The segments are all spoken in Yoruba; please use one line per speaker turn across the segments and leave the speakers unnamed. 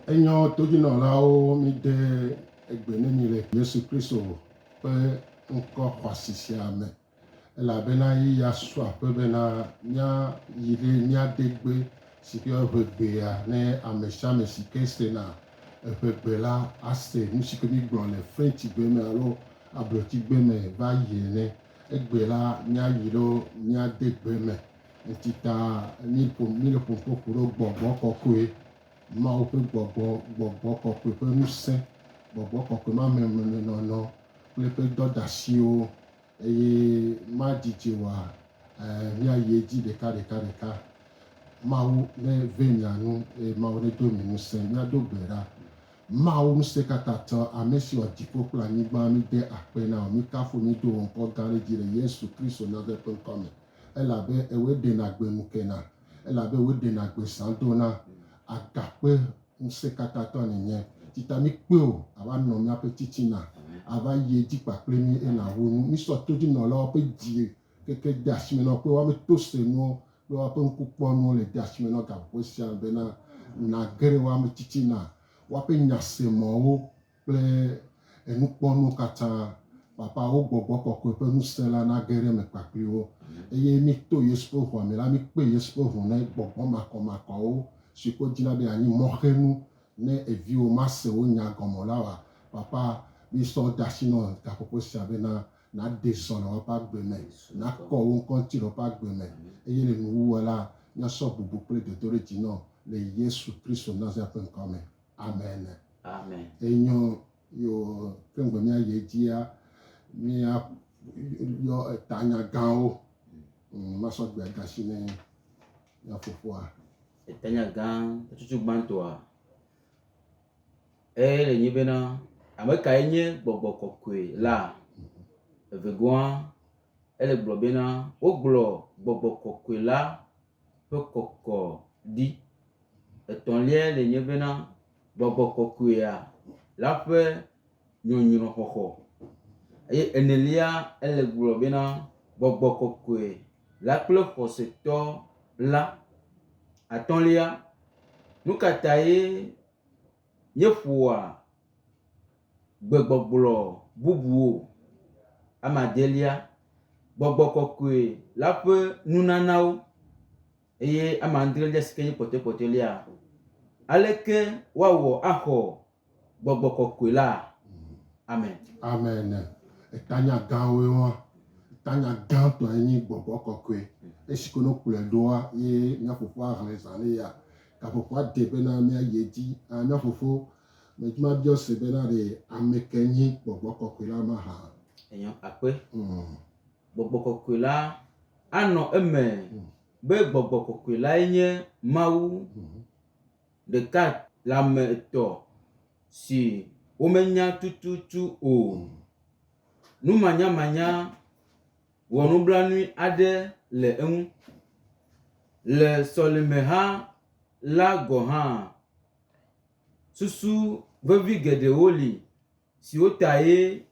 Enyo tojinɔlawo mi de egbe ne mi le Yesu Kristo ƒe ŋkɔ xɔasisia me elabena yi ya sɔ aƒe bena míayi ɖe míade gbe si ke eƒe gbea ne ame sia ame si ke sena eƒe gbe la ase nu si ke mi gblɔ le French gbe me alo ablɔti gbe me va yi ene. Egbe la míayi ɖo míade gbe me ŋuti ta mi le ƒoƒo ɖo gbɔgbɔ kɔkɔe. Mawu ƒe gbɔgbɔ kɔkɔe ƒe ŋusẽ, gbɔgbɔ kɔkɔe ma menɔnɔ kple ƒe dɔdeasiwo eye ma dzidzi wa míayi edzi ɖeka. Mawu ne ve mianu eye Mawu ne do mi ŋusẽ míado gbe ɖa. Mawu ŋusẽkatãtɔ ame si wɔ dziƒo kple anyigba mi de akpe na wo mi kafu mi do ŋkɔ gã ɖe dzi le Yesu Kristo Nazareth ƒe ŋkɔ me elabe ewoe ɖena gbe nu kena elabe ewoe ɖena gbe zã dona. Agakpe ŋusẽkatãtɔ nenye tita mi kpe o ava nɔ míaƒe titina ava yi edzi kpakple mi ena wu nu misɔ todzinɔlawo ƒe dzi keke de asi me na kpe woame to se nuwo kple woaƒe ŋkukpɔnuwo le de asi me na gaƒoƒo sia bena nage ɖe woame titina woaƒe nyasemɔwo kple enukpɔnuwo katã papa wo gbɔgbɔ kɔkɔe ƒe ŋusẽ la nage ɖe me kpakpli wo eye mi to Yesu ƒe ʋua me la mi kpe Yesu ƒe ʋu ne gbɔgbɔ makɔmakɔwo si ko dzina be anyi mɔxenu ne eviwo ma se wo nya gɔmɔ la wa papa mi sɔ de asi nɔ gaƒoƒo sia bena na de zɔ le woƒe agbe me na kɔ wo ŋkɔ ŋuti le woƒe agbe me eye le nuwuwɔ la míasɔ bubu kple dodoɖedzi nɔ le Yesu Kristo Nazareth ƒe ŋkɔ me amen. Enyo yo keŋgbe míayi edzia míayɔ tanyagãwo masɔ gbe de asi ne mía fofoa.
Etanya gã tutu gbãtɔa le nyi bena ame kae nye gbɔgbɔ kɔkɔe la evegɔa ele gblɔ bena wogblɔ gbɔgbɔ kɔkɔe la ƒe kɔkɔ ɖi. Etɔ̃lia le nye bena gbɔgbɔ kɔkɔea la ƒe nyɔnyrɔxɔxɔ eye enelia ele gblɔ bena gbɔgbɔ kɔkɔe la kple xɔsetɔ la. Atɔ̃lia, nu ka ta ye míeƒoa gbegbɔgblɔ bubuwo? Amadelia, gbɔgbɔ kɔkɔe la ƒe nunanawo eye amandrelia si ke nye kpɔtɔkpɔtɔlia. Aleke woawɔ axɔ gbɔgbɔ kɔkɔe la? Amen.
Etanyagãwoe wa. Tanya gãtɔ enye gbɔgbɔ kɔkɔe. Esi ke no kplɔe ɖoa ye mía fofoa hlẽ zã ne ya. Gaƒoƒoa de bena míayi edzi. Mía fofo medzima biɔ se bena ɖe ame ke nye gbɔgbɔ kɔkɔe la ma hã.
Enyo akpe. Gbɔgbɔ kɔkɔe la anɔ eme be gbɔgbɔ kɔkɔe la nye Mawu ɖeka le ame etɔ̃ si womenya tututu o. Numanyamanya wɔ nublanui aɖe le eŋu. Le sɔleme hã la gɔ hã susu vevi geɖewo li siwo ta ye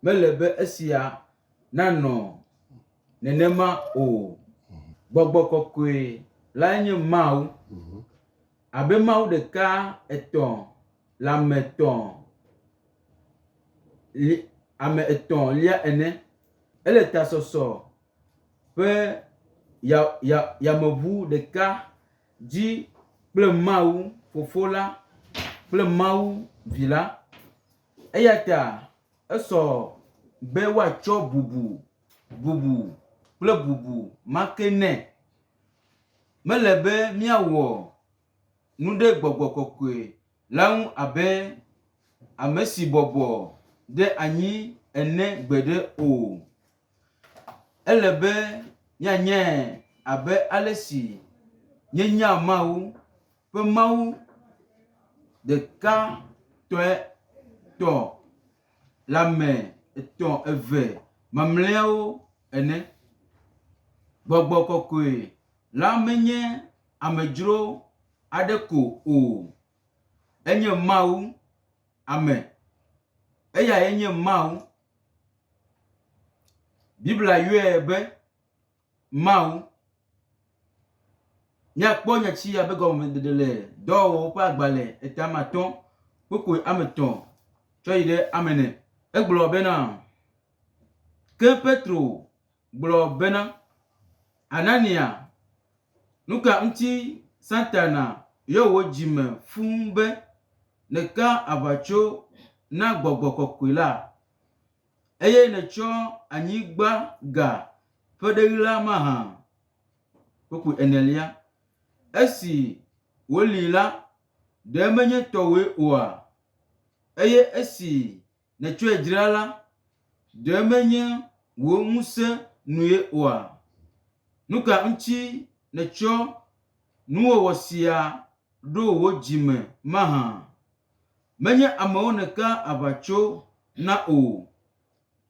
mele be esia nanɔ nenema o. Gbɔgbɔ kɔkɔe la nye Mawu abe Mawu ɖeka etɔ̃ le ame etɔ̃lia ene. Ele tasɔsɔ ƒe yameʋu ɖeka dzi kple Mawu Fofo la kple Mawu Vi la. Eya ta esɔ be woatsɔ bubu kple bubu make nɛ. Mele be míawɔ nu ɖe gbɔgbɔ kɔkɔe la ŋu abe ame si bɔbɔ ɖe anyi ene gbeɖe o. Ele be míanyae abe ale si míenya Mawu ƒe Mawu ɖeka tɔ le ame etɔ̃ eve mamlɛawo ene. Gbɔgbɔ kɔkɔe la menye amedzro aɖe ko o. Enye Mawu ame. Eyae nye Mawu. Bibla yɔe be Mawu. nya kpo nya chi ya be gɔme de le dɔwɔ ƒe agbalẽ eta matɔ̃ kpokpoe ametɔ̃ tsɔ yi ɖe amene. Egblɔ bena ke Petro gblɔ bena Anania, nu ka ŋuti Satana yɔ wò dzime fũu be nèka aʋatso na gbɔgbɔ kɔkɔe la eye nètsɔ anyigba ga ƒe ɖeɣi la mahã. Kpokpoe enelia, esi wòli la ɖe menye tɔwòe oa, eye esi nètsɔe dzra la ɖe menye wò ŋusẽ nue oa, nu ka ŋuti nètsɔ nuwɔwɔ sia ɖo wò dzime mahã? Menye amewo nèka aʋatso na o,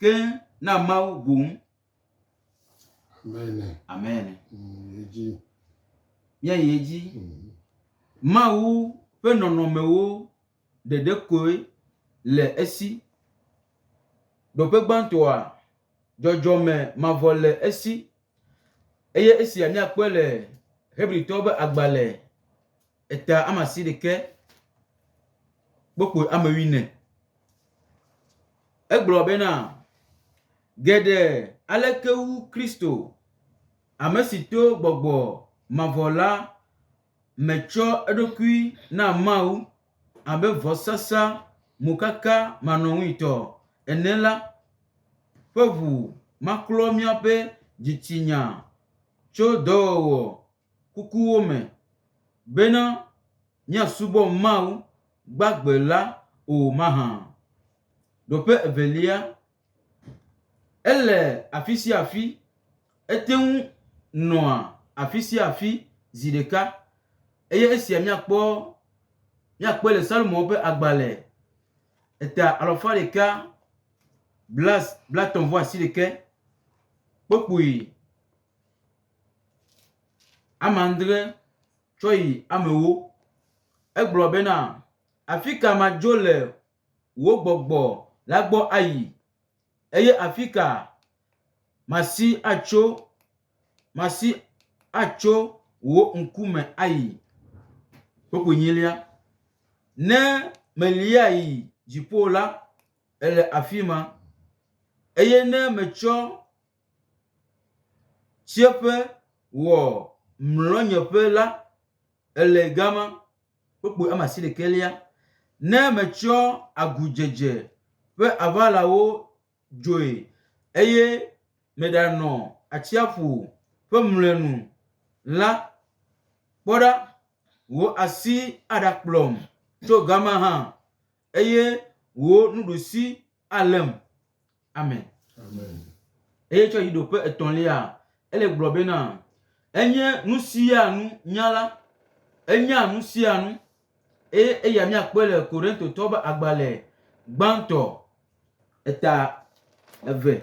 ke na Mawu boŋ.
Amen.
Amen.
Edzi.
Míayi edzi. Mawu ƒe nɔnɔmewo ɖeɖe koe le esi. Ɖoƒe gbãtɔa, dzɔdzɔme mavɔ le esi. Eye esia míakpɔe le Hebritɔwo ƒe agbalẽ eta amasiɖeke kpokpoe ame 14. Egblɔ bena geɖe aleke wu Kristo, ame si to gbɔgbɔ mavɔ la metsɔ eɖokui na Mawu abe vɔsasa mokaka manɔŋuitɔ ene la, ƒe ʋu maklɔ míaƒe dzitsinya tso dɔwɔwɔ kukuwo me bena míasubɔ Mawu gbagbe la o mahã. Ɖoƒe evelia, ele afi sia afi, ete ŋu nɔa afi sia afi zi ɖeka. Eye esia míakpɔe le Salomowo ƒe agbalẽ eta 139 kpokpoe amandre tsɔ yi amewo. Egblɔ bena afi ka madzo le wò gbɔgbɔ la gbɔ ayi, eye afi ka masi atso wò ŋkume ayi. Kpokpoe 8. Ne melia yi dziƒo la, ele afi ma, eye ne metsɔ tsiẽƒe wɔ mlɔnyeƒe la, ele gama. Kpokpoe 19. Ne metsɔ agudzedze ƒe aʋalawo dzoe, eye meɖanɔ atsiaƒu ƒe mlɔenu la, kpɔɖa, wò asi aɖakplɔm tso gama hã, eye wò nuɖusi além. Amen.
Amen.
Eye tsɔ yi ɖoƒe 3, ele gblɔ bena enye nu sia nu nya la, enya nu sia nu. Eye eya míakpɔe le Korintotɔwo ƒe agbalẽ gbãtɔ eta 2.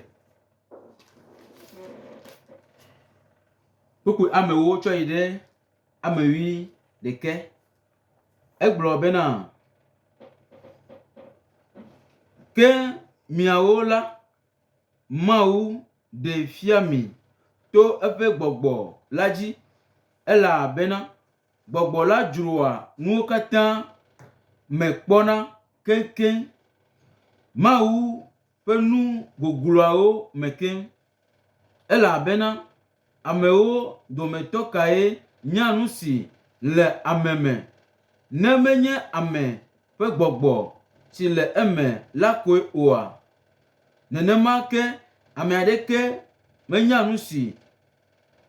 Kpokpoe amewo tsɔ yi ɖe ame 11. Egblɔ bena ke miawo la, Mawu ɖe fia mi to eƒe gbɔgbɔ la dzi, elabena gbɔgbɔ la dzroa nuwo katã me kpɔna keŋkeŋ, Mawu ƒe nu gogloawo me keŋ. Elabena amewo dometɔ kae nya nu si le ame me, ne menye ame ƒe gbɔgbɔ si le eme la koe oa. Nenema ke ame aɖeke menya nu si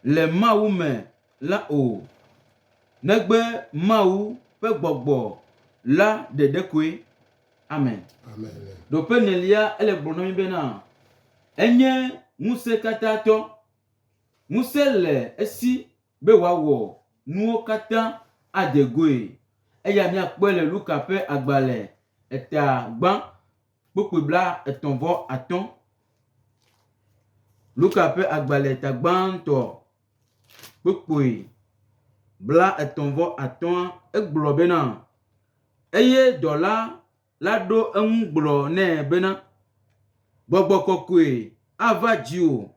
le Mawu me la o, negbe Mawu ƒe gbɔgbɔ la ɖeɖe koe. Amen.
Amen.
Ɖoƒe 4 ele gblɔ na mi bena enye ŋusẽ katã tɔ. Ŋusẽ le esi be wòawɔ nuwo katã ade goe. Eya míakpɔe le Luka ƒe agbalẽ eta gbã kpokpoe 35. Luka ƒe agbalẽ eta gbãtɔ kpokpoe 35. Egblɔ bena eye dɔla la ɖo eŋu gblɔ nɛ bena gbɔgbɔ kɔkɔe ava dziwò,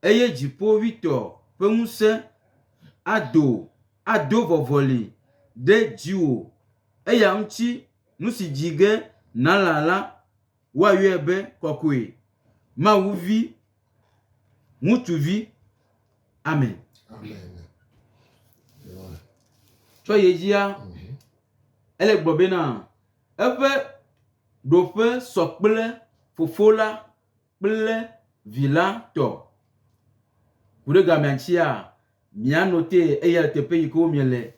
eye dziƒoʋĩtɔ ƒe ŋusẽ ado ado vɔvɔli ɖe dziwò, eya ŋuti nu si dzi ge nàlã la woayɔe be kɔkɔe, Mawuvi, ŋutsuvi. Amen.
Amen. Ouais.
Tsɔ ye dzia, ele gblɔ bena eƒe ɖoƒe sɔ kple fofo la kple vi la tɔ. Ku ɖe gamea ŋutia, mia note eya le teƒe yi ke wo mie le.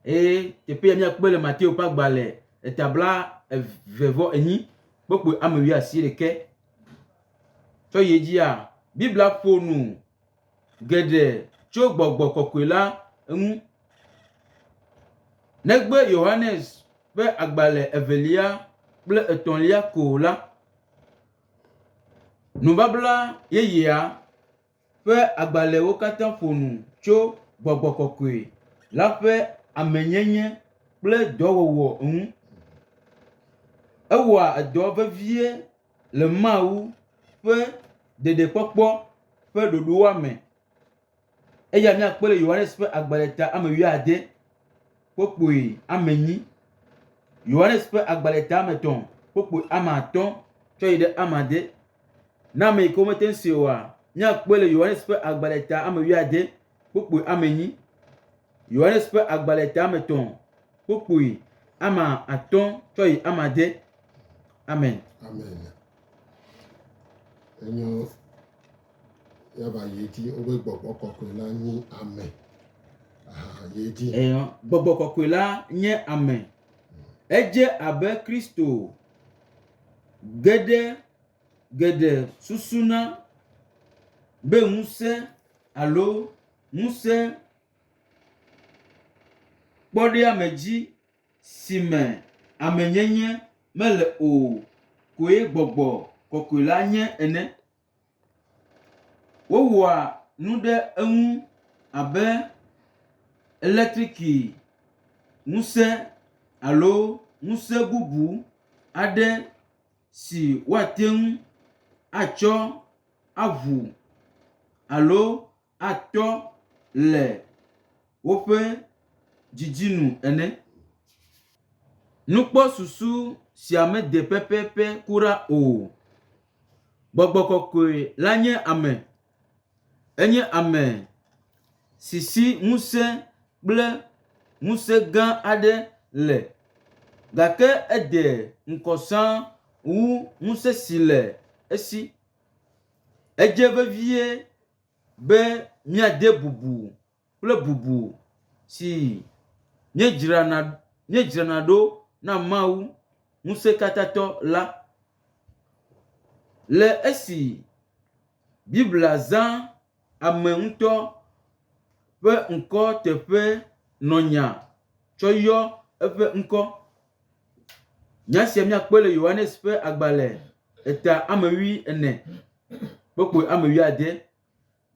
Eye teƒe ya miakpɔ le Mateo ƒe agbalẽ etabla 28 kpekpe ame 11. Tsɔ ye dzia, Biblia ƒo nu geɖe tso gbɔgbɔ kɔkɔe la ŋu. Negbe Yohanes ƒe agbalẽ 2 kple 3 ko la, nubabla yeyea ƒe agbalẽwo katã ƒo nu tso gbɔgbɔ kɔkɔe la ƒe amenyenye kple dɔwɔwɔ ŋu. Ewɔa edɔ vevie le Mawu ƒe ɖeɖekpɔkpɔ ƒe ɖoɖoa me. Eya miakpɔ le Yohanes ƒe agbalẽ ta ame 16 kpokpoe ame 8. Yohanes ƒe agbalẽ ta ame 3 kpokpoe ame 5 tsɔ yi ɖe ame 10. Na ame yi ke womete ŋu se oa, miakpɔ le Yohanes ƒe agbalẽ ta ame 16 kpokpoe ame 8. Yohanes ƒe agbalẽ ta ame 3 kpokpoe ame 5 tsɔ yi ame 10. Amen.
Amen. Enyo yaba yedi obe gbɔgbɔ kɔkɔe la nyi ame. Yedi.
Gbɔgbɔ kɔkɔe la nye ame. Edze abe Kristo geɖe susuna be ŋusẽ alo ŋusẽ kpɔ ɖe ame dzi si me amenyenye mele o koe gbɔgbɔ kɔkɔe la nye ene. Wowɔa nu ɖe eŋu abe elektriki ŋusẽ alo ŋusẽ bubu aɖe si woate ŋu atsɔ aʋu alo atɔ le woƒe dzidzinu ene. Nukpɔ susu sia mede pɛpɛpɛ kuɖa o. Gbɔgbɔ kɔkɔe la nye ame. Enye ame si si ŋusẽ kple ŋusẽ gã aɖe le, gake ede ŋkɔsã wu ŋusẽ si le esi. Edze vevie be miade bubu kple bubu si miedzrana ɖo na Mawu ŋusẽkatãtɔ la. Le esi Biblia zã ame ŋutɔ ƒe ŋkɔ teƒe nɔnya tsɔ yɔ eƒe ŋkɔ. Nya sia miakpɔ le Yohanes ƒe agbalẽ eta ame 14 kpokpoe ame 16.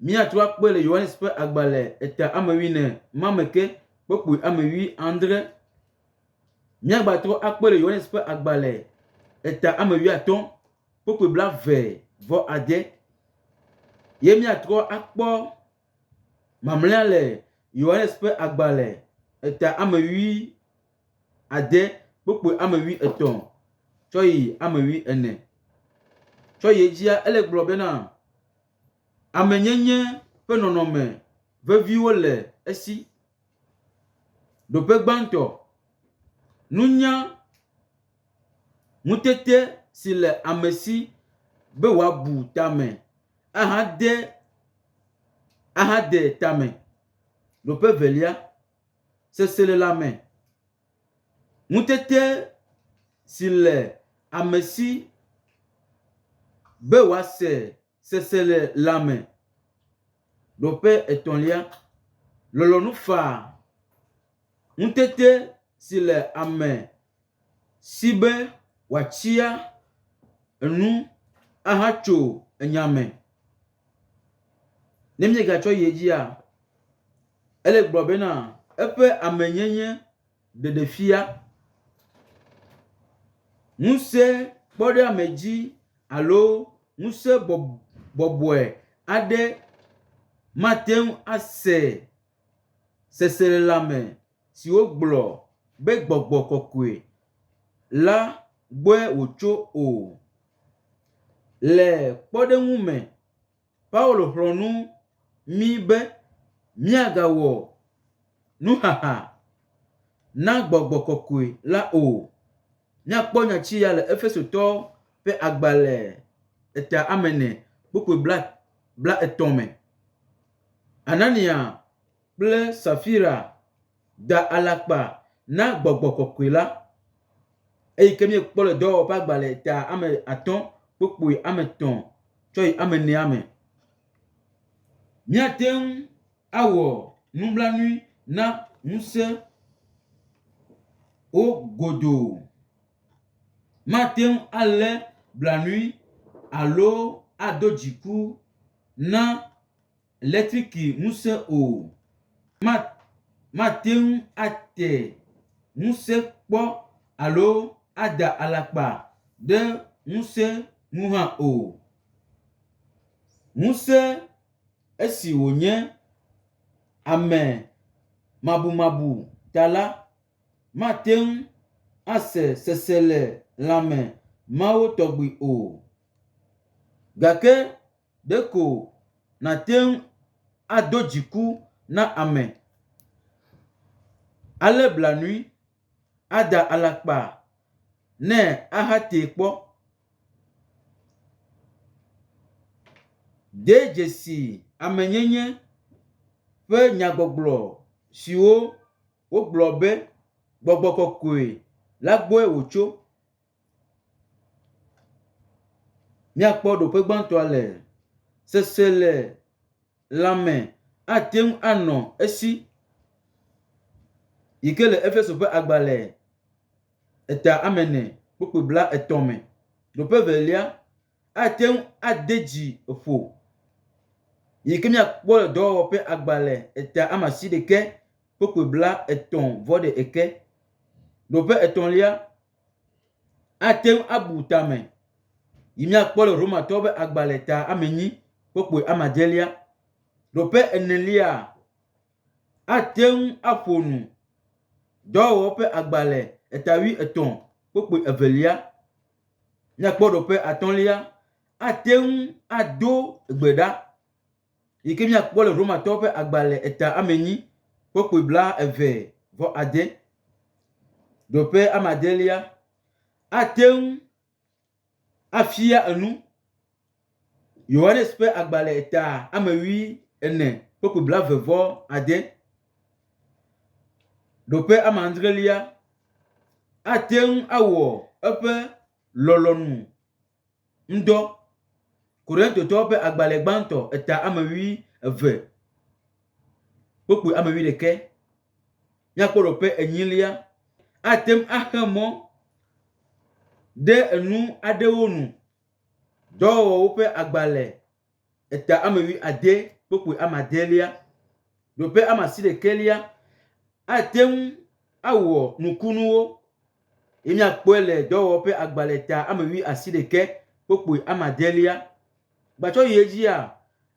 Miatrɔ akpɔe le Yohanes ƒe agbalẽ eta ame 14 mameke kpokpoe ame 17. Miagbatrɔ akpɔe le Yohanes ƒe agbalẽ eta ame 15 kpokpoe 26. Ye miatrɔ akpɔ mamlɛa le Yohanes ƒe agbalẽ eta ame 16 kpokpoe ame 13 tsɔ yi ame 14. Tsɔ ye dzia ele gblɔ bena amenyenye ƒe nɔnɔme veviwo le esi. Ɖoƒe gbãtɔ, nunya, ŋutete si le ame si be wòabu tame ahade tame. Ɖoƒe velia, sese le lãme. Ŋutete si le ame si be wòase sese le lãme. Ɖoƒe etɔ̃lia, lɔlɔ̃nufa. Ŋutete si le ame si be wòatsia enu ahatso enyame. Ne miegatsɔ yi dzia, ele gblɔ bena eƒe amenyenye ɖeɖefia. Ŋusẽ kpɔ ɖe ame dzi alo ŋusẽ bɔbɔe aɖe mate ŋu ase seselelãme siwo gblɔ be gbɔgbɔ kɔkɔe la gbɔe wòtso o. Le kpɔɖeŋu me, Paulo xlɔ̃nu mí be míagawɔ nuhaha na gbɔgbɔ kɔkɔe la o. Míakpɔ nyatsi ya le Efesotɔwo ƒe agbalẽ 4:13 me. Anania kple Safira da alakpa na gbɔgbɔ kɔkɔe la, eyi ke míekpɔ le dɔwɔƒe agbalẽ 5:3 tsɔ yi 4 me. Míate ŋu awɔ nublanui na ŋusẽ wo godoo. Mate ŋu alé blanui alo ado dziku na eletriki ŋusẽ o. Mate ŋu ate ŋusẽ kpɔ alo ada alakpa ɖe ŋusẽ ŋu hã o. Ŋusẽ esi wònye ame mabumabu ta la, mate ŋu ase seselelãme Mawu tɔgbi o. Gake ɖeko nàte ŋu ado dziku na ame, alé blanui, ada alakpa ne ahatee kpɔ. De dzesi amenyenye ƒe nyagbɔgblɔ siwo wogblɔ be gbɔgbɔ kɔkɔe la gbɔe wòtso. Míakpɔ ɖoƒe gbãtɔa le seselelãme ate ŋu anɔ esi, yi ke le Efeso ƒe agbalẽ 4:13 me. Ɖoƒe velia ate ŋu ade dzi ƒo, yi ke míakpɔ le dɔwɔwɔƒe agbalẽ 1:31. Ɖoƒe etɔ̃lia ate ŋu abu tame, yi míakpɔ le Romatɔwo ƒe agbalẽ 8:9. Ɖoƒe enelia ate ŋu aƒo nu, dɔwɔwɔ ƒe agbalẽ 3:2. Míakpɔ ɖoƒe atɔ̃lia ate ŋu ado gbe ɖa, yi ke míakpɔ le Romatɔwo ƒe agbalẽ 8:26. Ɖoƒe amadelia ate ŋu afia enu, Yohanes ƒe agbalẽ 14:26. Ɖoƒe amandrelia ate ŋu awɔ eƒe lɔlɔ̃nu ŋdɔ, Korintotɔwo ƒe agbalẽ gbãtɔ 1:12. Míakpɔ ɖoƒe enyilia ate ŋu axe mɔ ɖe enu aɖewo nu, dɔwɔwɔwo ƒe agbalẽ 1:9. Ɖoƒe 11 ate ŋu awɔ nukunuwo, yi míakpɔe le dɔwɔwɔƒe agbalẽ 11:9. Gbatsɔ yi edzia,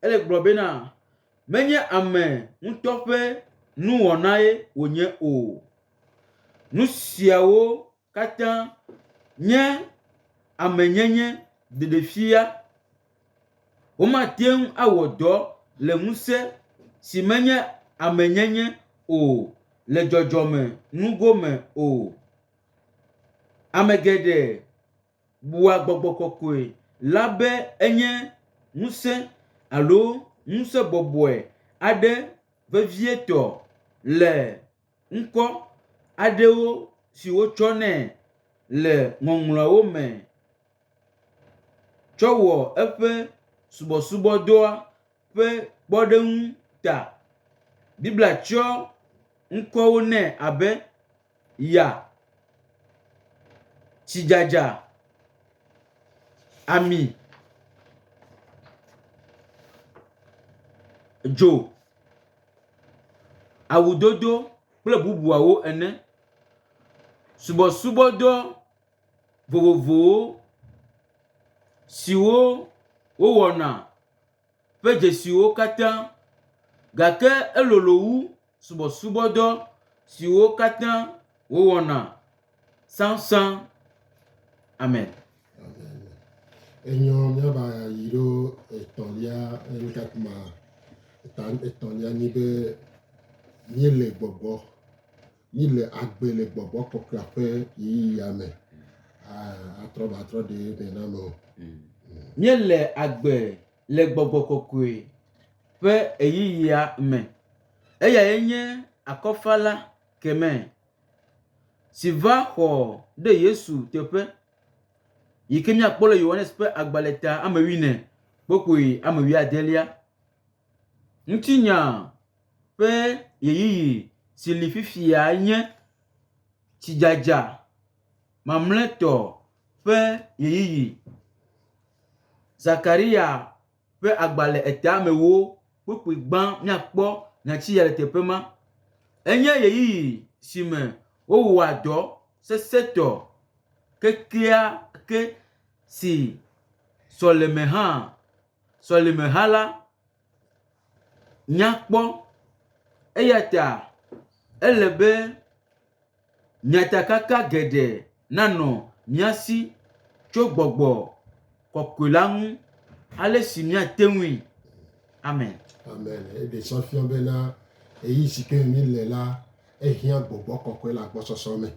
ele gblɔ bena menye ame ŋutɔ ƒe nuwɔnae wònye o. Nu siawo katã nye amenyenye ɖeɖefia. Womate ŋu awɔ dɔ le ŋusẽ si menye amenyenye o, le dzɔdzɔme nugome o. Ame geɖe bua gbɔgbɔ kɔkɔe la be enye ŋusẽ alo ŋusẽ bɔbɔe aɖe vevietɔ le ŋkɔ aɖewo si wotsɔnɛ le ŋɔŋlɔawo me tsɔ wɔ eƒe subɔsubɔdɔa ƒe kpɔɖeŋu ta. Biblia tsɔ ŋkɔwo nɛ abe ya, tsidzadza, ami, dzo, awudodo kple bubuawo ene. Subɔsubɔdɔ vovovowo siwo wowɔna ƒe dzesiwo katã, gake elolo wu subɔsubɔdɔ siwo katã wowɔna sãnsã. Amen.
Enyo miaba yiro etɔlia enkatuma etɔlia ni be mi le gbɔgbɔ mi le agbe le gbɔgbɔ kɔkɔe ƒe yiya me atrɔ de bena me o.
Míele agbe le gbɔgbɔ kɔkɔe ƒe eyiya me. Eyae nye akɔfala kemɛ si va xɔ ɖe Yesu teƒe yi ke míakpɔ le Yohanes ƒe agbalẽ ta ame 14 kpokpoe ame 19. Ŋutinya ƒe yeyiyi si li fifia nye tsidzadza mamlɛtɔ ƒe yeyiyi. Zakaria ƒe agbalẽ eta ame 10 kpokpoe gbã míakpɔ nyatsiya le teƒe ma. Enye yeyiyi si me wowɔa dɔ sesẽtɔ kekea ke si sɔleme hã la nyakpɔ. Eya ta ele be nyatakaka geɖe nanɔ mía si tso gbɔgbɔ kɔkɔe la ŋu ale si míate ŋui. Amen.
Amen. Ede sɔfiɔ bena eyi si ke mi le la ehia gbɔgbɔ kɔkɔe le agbɔsɔsɔ me.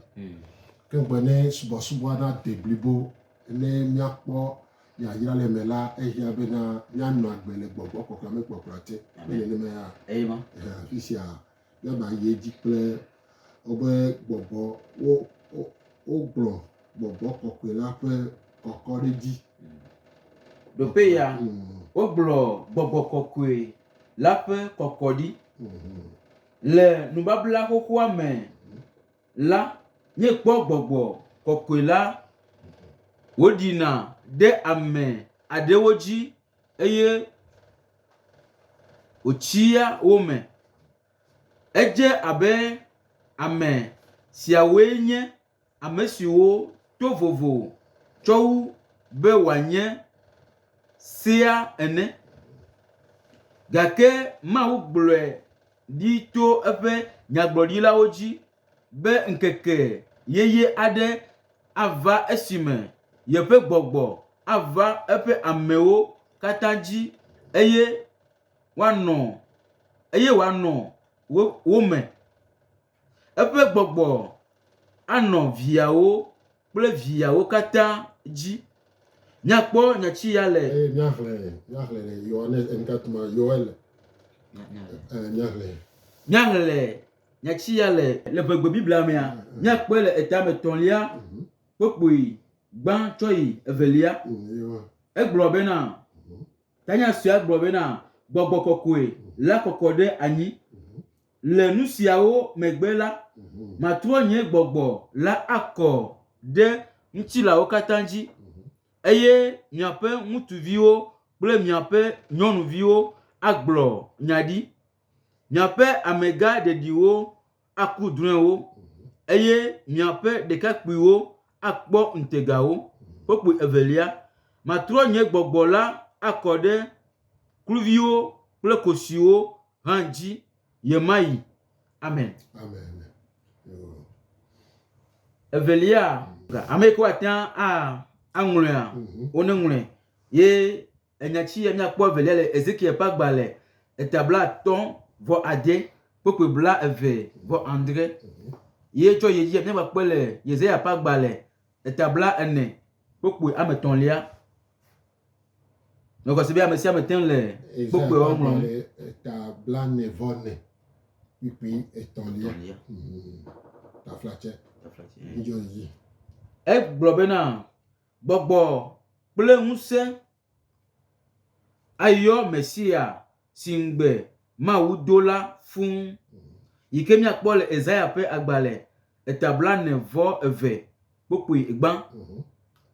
Ke gbe ne subɔsubɔ na de blibo ne míakpɔ yayra le me la ehia bena míanɔ agbe le gbɔgbɔ kɔkɔe me kpɔkplɔ te. Nenema ya.
Eyima.
Afi sia míaba yi edzi kple wobe gbɔgbɔ wogblɔ gbɔgbɔ kɔkɔe la ƒe kɔkɔ ɖe dzi.
Ɖope ya wogblɔ gbɔgbɔ kɔkɔe la ƒe kɔkɔɖi. Le nubabla xoxoa me la míekpɔ gbɔgbɔ kɔkɔe la woɖina ɖe ame aɖewo dzi eye wòtsia wo me. Edze abe ame siawoe nye ame siwo to vovo tsɔ wu be wòanye sea ene. Gake Mawu gblɔe ɖi to eƒe nyagblɔɖilawo dzi be ŋkeke yeye aɖe ava esime yeƒe gbɔgbɔ ava eƒe amewo katã dzi eye wòanɔ wo me. Eƒe gbɔgbɔ anɔ viawo kple viawo katã dzi. Míakpɔ nyatsiya le.
Míaxlẽ le Yohanes enkatuma Yoel.
Míaxlẽ nyatsiya le ʋegbe Biblia mea. Míakpɔe le etame 3 kpokpoe gbã tsɔ yi 2. Egblɔ bena tanya sue gblɔ bena gbɔgbɔ kɔkɔe la kɔkɔ ɖe anyi. Le nu siawo megbe la matrɔ nye gbɔgbɔ la akɔ ɖe ŋutsilawo katã dzi eye miaƒe ŋutsuviwo kple miaƒe nyɔnuviwo agblɔ nya ɖi. Miaƒe amegã ɖeɖiwo aku drɔ̃ewo eye miaƒe ɖekakpuiwo akpɔ ŋtegawo. Kpokpoe 2. Matrɔ nye gbɔgbɔ la akɔ ɖe kluviwo kple kosiwo hã dzi yemayi. Amen.
Amen.
2. Ame yiwo atã aŋlɔa woneŋlɔe ye enyatsi ya míakpɔ 2 le Ezekiel ƒe agbalẽ etabla 5:6 kpokpoe 22:7 ye tsɔ yedzi míava kpɔe le Yesaya ƒe agbalẽ etabla 4 kpokpoe 3. Nɔgɔsi be ame sia ame te le kpokpoe wɔm ŋlɔm.
Etabla 9:4 kpokpoe 3. Taflatse.
Egblɔ bena gbɔgbɔ kple ŋusẽ ayɔ Mesia si ŋgbe Mawu do la fũu yi ke míakpɔ le Ezaya ƒe agbalẽ etabla 9:2 kpokpoe gbã.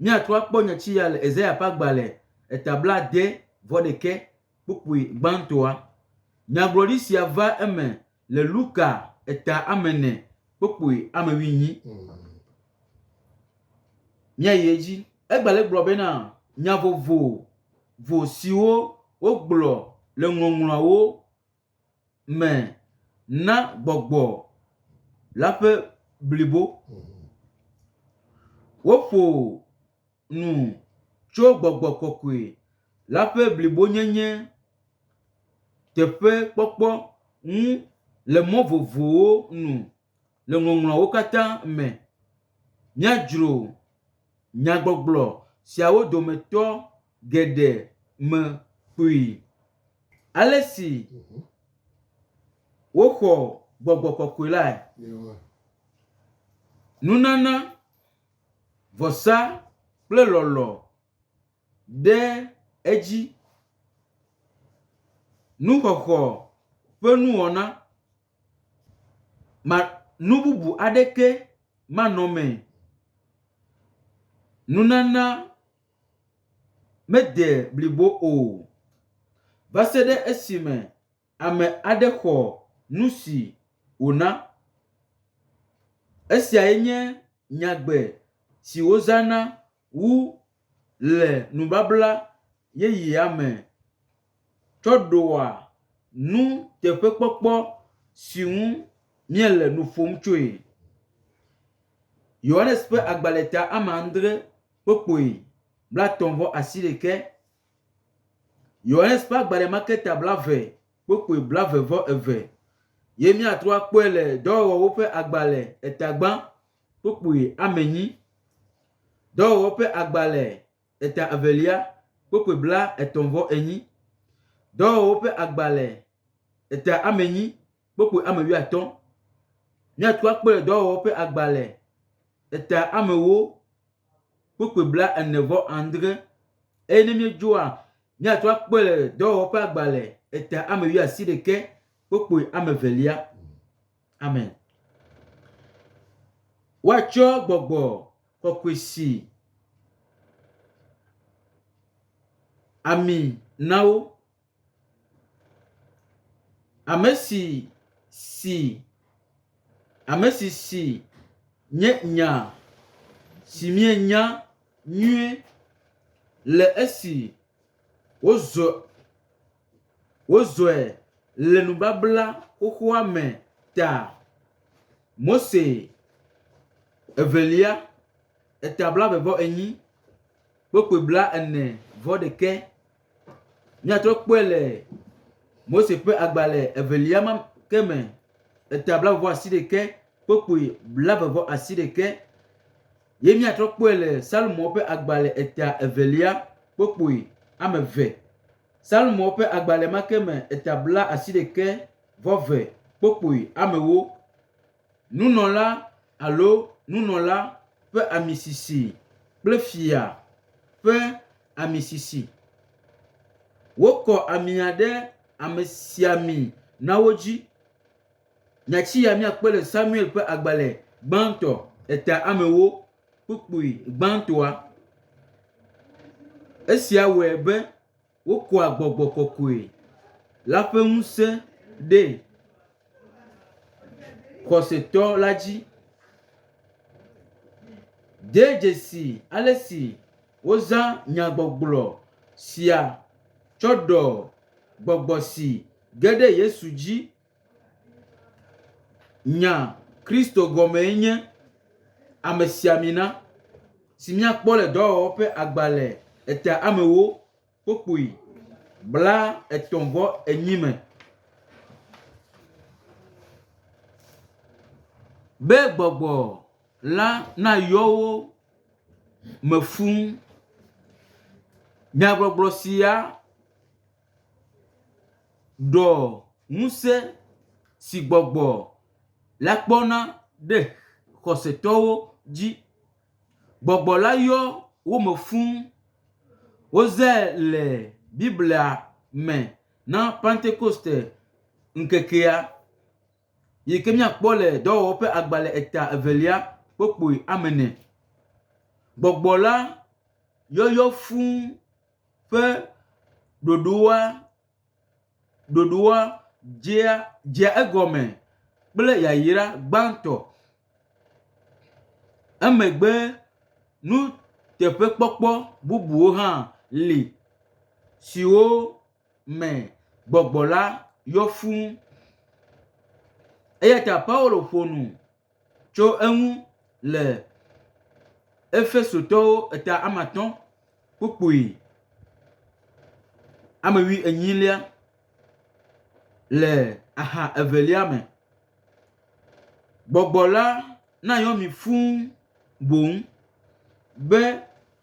Míatrɔ akpɔ nyatsiya le Ezaya ƒe agbalẽ etabla 10:1 kpokpoe gbãtɔa. Nyagblɔɖi sia va eme le Luka 3:4 kpokpoe 8. Míayi edzi. Egbalẽ gblɔ bena nya vovo siwo wogblɔ le ŋɔŋlɔawo me na gbɔgbɔ la ƒe blibo. Woƒo nu tso gbɔgbɔ kɔkɔe la ƒe blibo nyenye teƒe kpɔkpɔ ŋu le mɔ vovowo nu le ŋɔŋlɔwo katã me. Míadzro nyagbɔgblɔ siawo dometɔ geɖe me kpui. Ale si woxɔ gbɔgbɔ kɔkɔe lae. Nunana, vɔsa kple lɔlɔ ɖe edzi. Nuxɔxɔ ƒe nuwɔna nu bubu aɖeke manɔ me. Nunana mede blibo o. Va se ɖe esime ame aɖe xɔ nu si wòna. Esiae nye nyagbe si wozãna wu le nubabla yeyea me tsɔ ɖoa nu teƒe kpɔkpɔ si ŋu míele nu ƒom tsoe. Yohanes ƒe agbalẽ ta amandre kpokpoe 39. Yohanes ƒe agbalẽ ma ke ta 20 kpokpoe 22. Ye míatrɔ akpɔe le dɔwɔwɔwo ƒe agbalẽ etagba kpokpoe 8. Dɔwɔwɔ ƒe agbalẽ eta 2 kpokpoe 38. Dɔwɔwɔ ƒe agbalẽ eta 8 kpokpoe 15. Míatrɔ akpɔe le dɔwɔwɔ ƒe agbalẽ eta 9 kpokpoe 47. Eye ne míedzoa míatrɔ akpɔe le dɔwɔwɔ ƒe agbalẽ eta 11 kpokpoe 20. Amen. Woatsɔ gbɔgbɔ kɔkɔe si ami na wo. Ame si nye nya si mienya nyuie le esi wozɔe le nubabla xoxoa me ta. Mose 2 eta 28 kpokpoe 41. Míatrɔ kpɔe le Mose ƒe agbalẽ 2 ma ke me eta 21 kpokpoe 21. Ye míatrɔ kpɔe le Salomo ƒe agbalẽ eta 2 kpokpoe 2. Salomo ƒe agbalẽ ma ke me eta 22 kpokpoe 10. Nunɔla alo nunɔla ƒe amisisi kple fia ƒe amisisi. Wokɔ amia ɖe amesiami na wo dzi. Nyatsi ya míakpɔe le Samuel ƒe agbalẽ gbãtɔ eta 10 kpokpoe 9. Esia wɔe be wokɔa gbɔgbɔ kɔkɔe la ƒe ŋusẽ ɖe xɔsetɔ la dzi. De dzesi ale si wozã nyagbɔgblɔ sia tsɔ ɖɔ gbɔgbɔ si ge ɖe Yesu dzi. Nya Kristo gɔmee nye amesiamina si míakpɔ le dɔwɔwɔ ƒe agbalẽ eta 10 kpokpoe 38 me. Be gbɔgbɔ la nayɔ wo me fũu. Nyagbɔgblɔ sia ɖɔ ŋusẽ si gbɔgbɔ la kpɔna ɖe xɔsetɔwo dzi. Gbɔgbɔ la yɔ wo me fũu. Wozae le Biblia me na Pentecoste ŋkekea yi ke míakpɔ le dɔwɔwɔ ƒe agbalẽ eta 2 kpokpoe 4. Gbɔgbɔ la yɔyɔ fũu ƒe ɖoɖoa dzea egɔme kple yayra gbãtɔ. Emegbe nuteƒe kpɔkpɔ bubuwo hã li siwo me gbɔgbɔ la yɔ fũu. eya ta Paulo ƒonu tso eŋu le Efesotɔwo eta amatɔ̃ kpukpui ame 18 le aha evelia me. Gbɔgbɔ la na yɔ mi fũu boŋ be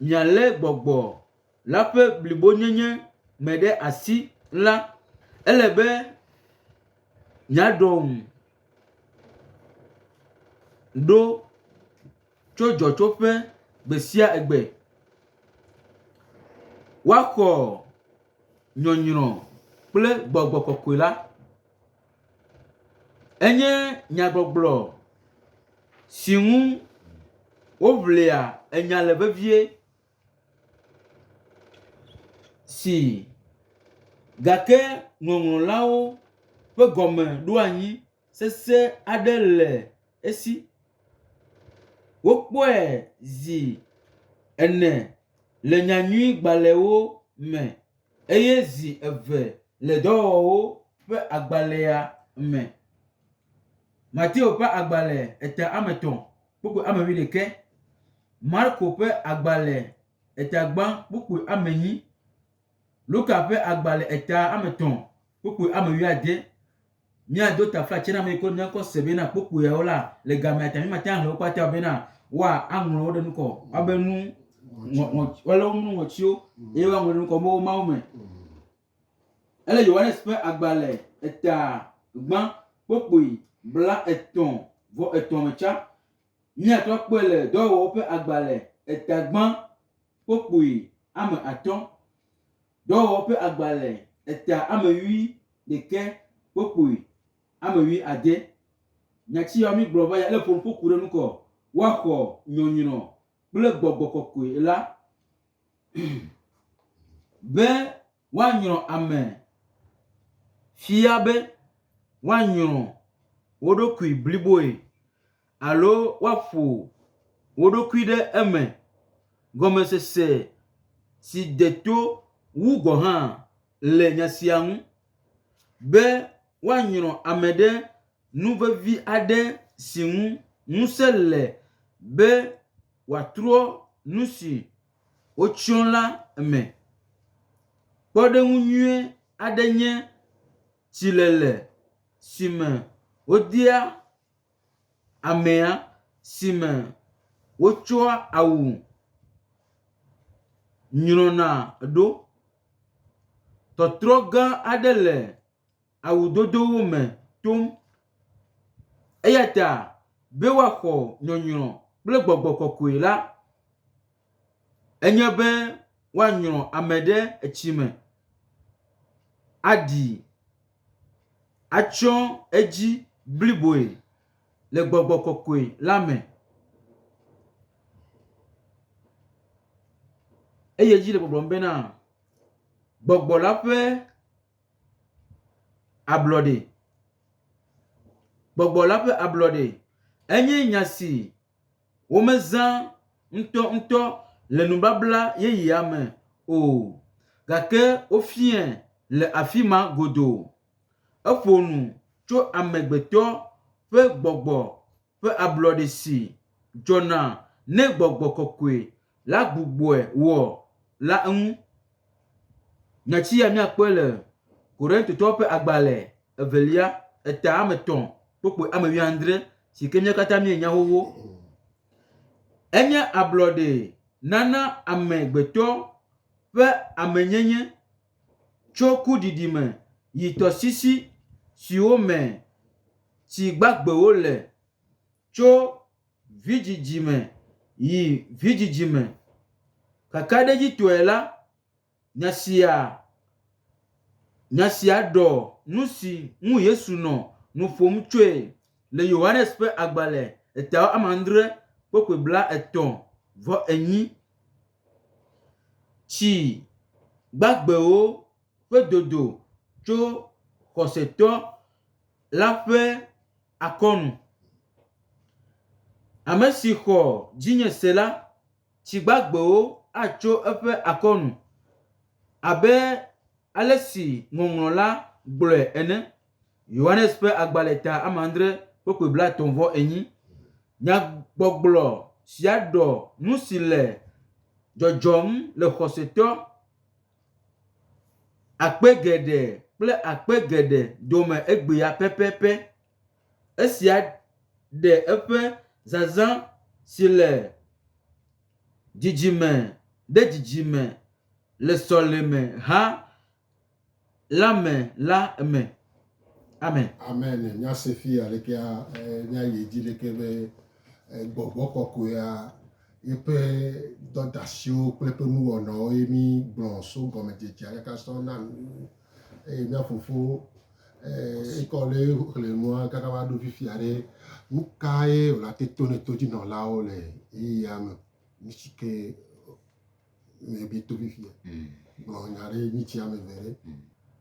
mialé gbɔgbɔ la ƒe blibonyenye me ɖe asi la, ele be miaɖom ɖo tso dzɔtsoƒe gbe sia egbe, woaxɔ nyɔnyrɔ kple gbɔgbɔ kɔkɔe la. Enye nyagbɔgblɔ si ŋu woʋlia enya le vevie, si gake ŋɔŋlɔlawo ƒe gɔme ɖo anyi sesẽ aɖe le esi. Wokpɔe zi 4 le nyanyui gbalẽwo me eye zi 2 le dɔwɔwɔwo ƒe agbalẽa me. Mateo ƒe agbalẽ 3:3 kpukpui 11, Marko ƒe agbalẽ 3:8, Luka ƒe agbalẽ 3:3 kpukpui 11. Miado tafla tsena me ko nyakɔ se bena kpukpuiawo la le game atami mata le kpata bena wa aŋlɔ ɖe nukɔ abe nu wale nu ŋɔtsiwo eye wa ŋlɔ nukɔ mo mawo me. Ele Yohanes ƒe agbalẽ 3:8 kpukpui 33 me tsa. Miatrɔ kpɔe le dɔwɔwɔ ƒe agbalẽ 3:8 kpukpui 5, dɔwɔwɔ ƒe agbalẽ 3:8 kpukpui 9. Nyatsi ya mi gblɔ va ya le ƒoƒo ku ɖe nukɔ woaxɔ nyɔnyrɔ kple gbɔgbɔ kɔkɔe la be woanyrɔ ame fia be woanyrɔ wo ɖokui bliboe alo woaƒo wo ɖokui ɖe eme. Gɔmesese si de to wu gɔ hã le nya sia ŋu be woanyrɔ ame ɖe nuvevi aɖe si ŋu ŋusẽ le be wòatrɔ nu si wotsyɔ la me. Kpɔɖeŋu nyuie aɖe nye tsilele si me wodea amea, si me wotsɔa awu nyrɔna ɖo. Tɔtrɔ gã aɖe le awudodowo me tom. Eya ta be woaxɔ nyɔnyrɔ kple gbɔgbɔ kɔkɔe la, enye be woanyrɔ ame ɖe etsi me, aɖi atsyɔ edzi bliboe le gbɔgbɔ kɔkɔe la me. Eye dzi le gbɔgblɔm bena gbɔgbɔ la ƒe ablɔɖe. Gbɔgbɔ la ƒe ablɔɖe enye nya si womezã ŋutɔ le nubabla yeyea me o, gake wofie le afi ma godoo. Eƒo nu tso amegbetɔ ƒe gbɔgbɔ ƒe ablɔɖe si dzɔna ne gbɔgbɔ kɔkɔe la gbugbɔe wɔ la ŋu. Nyatsi ya miakpɔe le Korintotɔwo ƒe agbalẽ 2:3 kpukpui 17 si ke mía katã mienya xoxo. Enye ablɔɖe nana amegbetɔ ƒe amenyenye tso kuɖiɖi me yi tɔsisi siwo me tsi gbagbewo le, tso vidzidzi me yi vidzidzi me. Kakaɖedzitɔe la, nya sia ɖɔ nu si ŋu Yesu nɔ nu ƒom tsoe le Yohanes ƒe agbalẽ 3:7 kpukpui 38. Tsi gbagbewo ƒe dodo tso xɔsetɔ la ƒe akɔnu. Ame si xɔ dzinye se la, tsi gbagbewo atso eƒe akɔnu abe ale si ŋɔŋlɔ la gblɔe ene. Yohanes ƒe agbalẽ 3:7 kpekpe bla tɔnvɔ enyi nyagbɔgblɔ si aɖɔ nu si le dzɔdzɔm le xɔsetɔ akpe geɖe kple akpe geɖe dome egbea pɛpɛpɛ. Esia ɖe eƒe zazã si le dzidzime ɖe dzidzime le sɔleme hã la me la me. Amen.
Amen. Mia sefi aleke mia yedzi leke be gbɔgbɔ kɔkɔea yeƒe dɔdasiwo kple eƒe nuwɔnawo ye mi gblɔ so gɔmedzedzea kaka sɔ na nu eye mia fofo ekɔ le xlẽ nua kaka va ɖo fifia ɖe nu ka ye wòle ate to ne todzinɔlawo le yeyea me nu si ke mebi to fifia gblɔ nya ɖe nyitsi ame eve ɖe.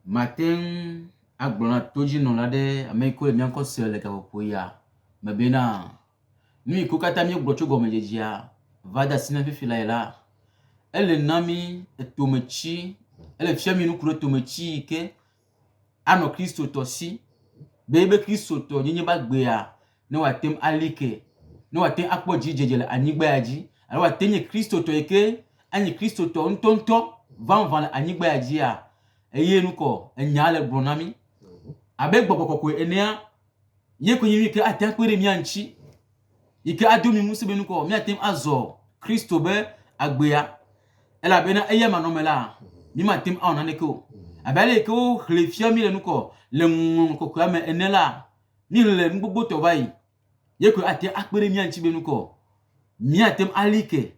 Mate ŋu agblɔ na todzinɔla ɖe ame yiwo le míakɔ se le gaƒoƒo ya me bena nu yi ko katã míegblɔ tso gɔmedzedzea va de asi na fifi la ele na mi etometsi ele fia mi nuku ɖe tometsi yi ke anɔ Kristo tɔ si be Kristo tɔ nyenye ba gbea ne wòate ŋu ali ke ne wòate ŋu akpɔ dzidzedze le anyigba ya dzi alo wòate nye Kristo tɔ yi ke anyi Kristo tɔ ŋutɔŋutɔ vavã le anyigba ya dzia eye nukɔ enya le gblɔ na mi abe gbɔgbɔ kɔkɔe enea ye ko nye mi ke ate ŋu akpe ɖe mia ŋuti yi ke ado mi ŋusẽ be nukɔ miate ŋu azɔ Kristo be agbea elabena eya manɔme la mi mate ŋu awɔ naneke o abe ale yi ke woxlẽ fia mi le nukɔ le ŋɔŋlɔ kɔkɔea me ene la mi le nu gbogbo tɔ va yi ye ko ate ŋu akpe ɖe mia ŋuti be nukɔ miate ŋu ali ke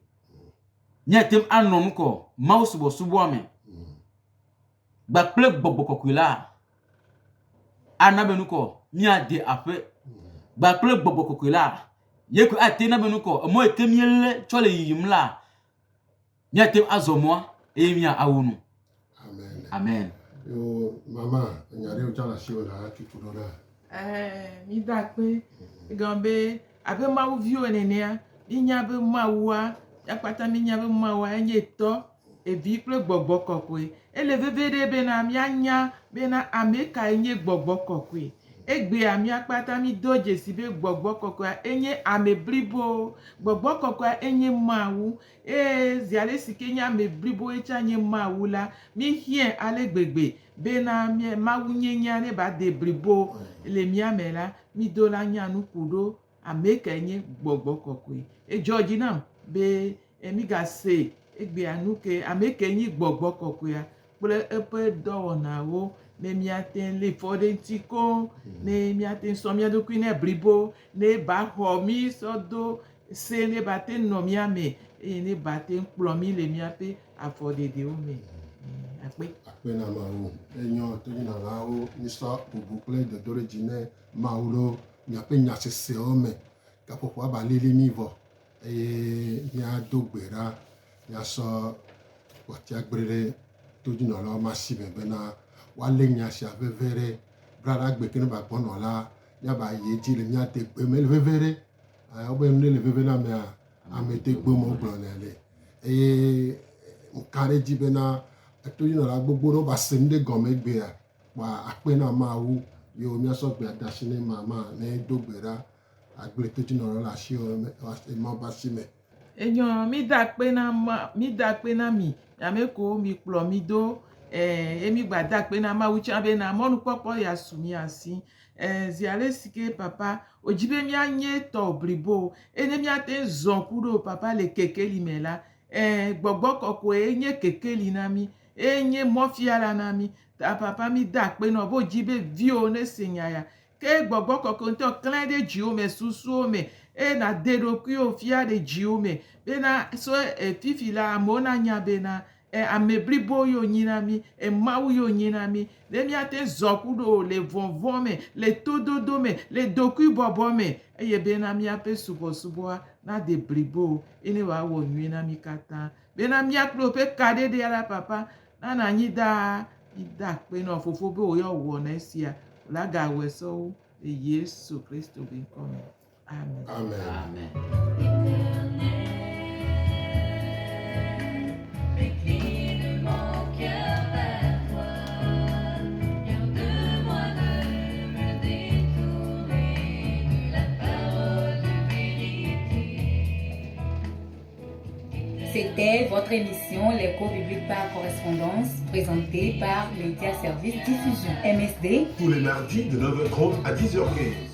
miate ŋu anɔ nukɔ Mawu subɔsubɔa me gbakple gbɔgbɔ kɔkɔe la ana be nukɔ miade aƒe gbakple gbɔgbɔ kɔkɔe la ye ko ate na be nukɔ emɔ yi ke miele tsɔ le yiyim la miate ŋu azɔ mɔa eye mia awo nu.
Amen.
Amen.
Yo mama nya ɖe wotsɔ le asi wò la tutu ɖo ɖa.
Mi da akpe gɔn be abe Mawu viwo nenea minya be Mawua yakpata minya be Mawua enye tɔ evi kple gbɔgbɔ kɔkɔe ele veve ɖe bena mianya bena ame kae nye gbɔgbɔ kɔkɔe egbea miakpata mi do dzesi be gbɔgbɔ kɔkɔea enye ame blibo gbɔgbɔ kɔkɔea enye Mawu zia ɖe si ke nye ame blibo etsa nye Mawu la mi hiã ale gbegbe bena Mawu nyenya ne ba de blibo le mia me la mi do la nya nuku ɖo ame kae nye gbɔgbɔ kɔkɔe edzɔ dzi nam be mi gase egbea nu ke ame kae nye gbɔgbɔ kɔkɔea kple eƒe dɔwɔnawo ne miate le fɔ ɖe ŋuti ko ne miate sɔ mia ɖokui ne blibo ne ba xɔ mi sɔ do se ne ba te nɔ mia me eye ne ba te kplɔ mi le miaƒe afɔɖeɖewo me. Akpe.
Akpe na Mawu enyo todzinɔlawo misɔ bubu kple dodoɖedzi ne Mawu ɖo miaƒe nyasesewo me gaƒoƒoa ba lili mi vɔ eye miado gbe ɖa miasɔ kpɔtia gbre ɖe todzinɔlawo ma si me bena woalé nya sia veve ɖe bla ɖa gbe ke ne ba gbɔnɔ la miaba yi dzi le miade gbe me le veve ɖe wobe nu le veve na mea ame de gbe me wogblɔnɛ le eye nka ɖe dzi bena todzinɔla gbogbo ɖewo ba se nu ɖe gɔme gbea kpoa akpe na Mawu ye miasɔ gbea da asi ne mama ne do gbe ɖa agble todzinɔla le asi ma ba si me.
Enyo mi da akpe na mi ame ko mi kplɔ mi do emi gba da akpe na Mawu tsã bena mɔnukpɔkpɔ ya su mi asi zia ɖe si ke papa wodzi be mianye tɔ blibo ene miate zɔ ku ɖo papa le kekeli me la gbɔgbɔ kɔkɔe enye kekeli na mi enye mɔfiala na mi ta papa mi da akpe na bo dzi be viwo ne se nya ya ke gbɔgbɔ kɔkɔe ŋutɔ klẽ ɖe dziwo me susuwo me na de ɖokuiwo fia ɖe dziwo me bena so fifi la amewo na nya bena ame blibo yo nyi na mi Mawu yo nyi na mi ne miate zɔ ku ɖo le vɔvɔ me le tododo me le dokui bɔbɔ me eye bena miaƒe subɔsubɔa na de blibo ene wòawɔ nyuie na mi katã bena miakple woƒe kaɖeɖea la papa nana anyi daa mi da akpe na fofo be wòyɔ wɔ na esia la gawɔe sɔwo le Yesu Kristo be ŋkɔ me. Amen.
Amen.
Garde-moi de me détourner C'était votre émission Les cours bibliques par correspondance, présentée par Média Service Diffusion, MSD.
Tous les mardis de 9h30 à 10h15.